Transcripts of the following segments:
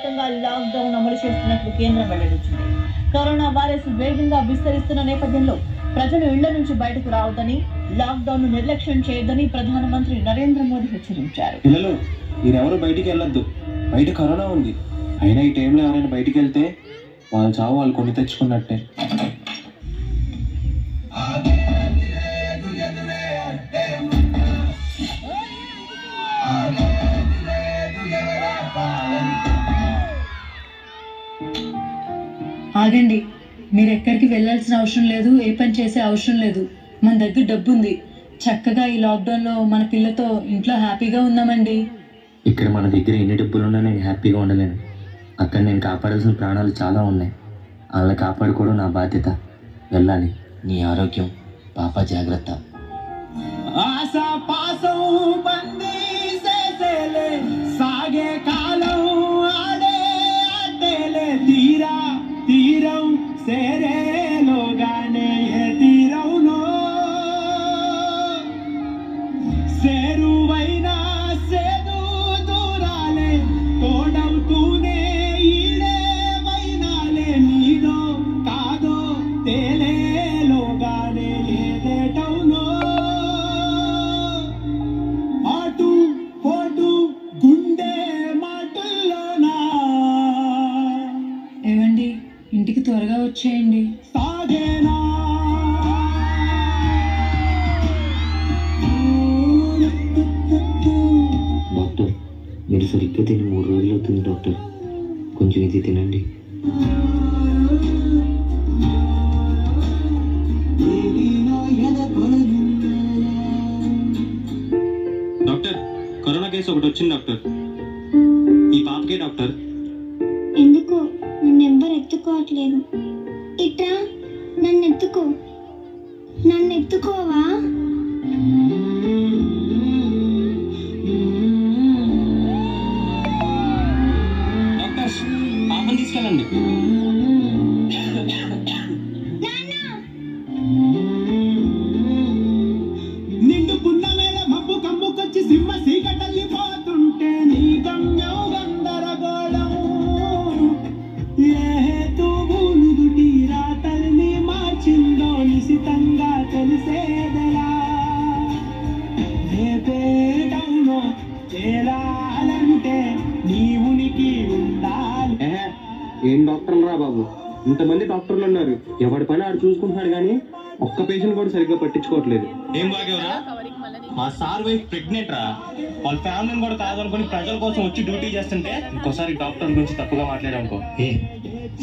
వ్యాప్తంగా లాక్డౌన్ అమలు చేస్తున్నట్లు కేంద్రం వెల్లడించింది. కరోనా వైరస్ వేగంగా విస్తరిస్తున్న నేపథ్యంలో ప్రజలు ఇళ్ల నుంచి బయటకు రావద్దని, లాక్డౌన్ ను నిర్లక్ష్యం చేయొద్దని ప్రధానమంత్రి నరేంద్ర మోదీ హెచ్చరించారు. పిల్లలు మీరెవరు బయటికి వెళ్ళొద్దు, బయట కరోనా ఉంది. అయినా ఈ టైంలో ఎవరైనా బయటికి వెళ్తే వాళ్ళ చావు వాళ్ళు కొని తెచ్చుకున్నట్టే. ఆగండి, మీరు ఎక్కడికి వెళ్ళాల్సిన అవసరం లేదు, ఏ పని చేసే అవసరం లేదు. మన దగ్గర డబ్బు ఉంది. చక్కగా ఈ లాక్డౌన్లో మన పిల్లతో ఇంట్లో హ్యాపీగా ఉన్నామండి. ఇక్కడ మన దగ్గర ఎన్ని డబ్బులున్నా నేను హ్యాపీగా ఉండలేను. అక్కడ నేను కాపాడాల్సిన ప్రాణాలు చాలా ఉన్నాయి. వాళ్ళని కాపాడుకోవడం నా బాధ్యత. వెళ్ళాలి. నీ ఆరోగ్యం పాప జాగ్రత్త. సాగే కాలం ఆడే ఆటేలే తీరా తీరం సేరేలోగానే తీరవునో సేరువైనా సేదు దూరాలే తోడవుతూనే ఈడే వైనాలే నీదో కాదో తేలేలోగానే ఏదేటవునో ఆటు పోటు గుండె మాటల్లోనా. ఏమండి, ఇంటికి త్వరగా వచ్చేయండి. సాగేనా డాక్టర్, మీరు సరిగ్గా తిని 3 రోజులు అవుతుంది డాక్టర్. కొంచెం ఇది తినండి. డాక్టర్, కరోనా కేసు ఒకటి వచ్చింది డాక్టర్. ఈ పాపకే డాక్టర్. ఎందుకో నన్ను ఎవ్వరు ఎత్తుకోవట్లేదు. ఇట్రా, నన్ను ఎత్తుకో. నన్ను ఎత్తుకోవా? డాక్టర్, పాపని తీసుకెళ్ళండి. నిండు పున్నమేళ మబ్బు కమ్ముకొచ్చి సింహ సీకటల్లిపోతుంటే నీ గమ్యం గందరగోళం. ఏ హేతువులు దుటి రాతల్ని మార్చిందో నిశితంగా తెలిసేదలా. రేపేటవునో చేరాలంటే నీ ఉనికి ఉండాలి. ఏం డాక్టర్లు రా బాబు, ఇంతమంది డాక్టర్లు ఉన్నారు. ఎవరి పని ఆడు చూసుకుంటున్నాడు కానీ ఒక్క పేషెంట్ కూడా సరిగ్గా పట్టించుకోవట్లేదు. ఏం బాగేవరా, మా సార్ వైఫ్ ప్రెగ్నెంట్ రా. వాళ్ళ ఫ్యామిలీని కూడా కాదనుకుని ప్రజల కోసం వచ్చి డ్యూటీ చేస్తుంటే ఇంకోసారి డాక్టర్ గురించి తప్పుగా మాట్లాడానుకో.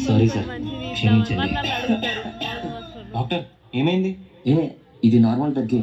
సారీ సార్, క్షమించండి. డాక్టర్, ఏమైంది? ఇది నార్మల్ దగ్గే.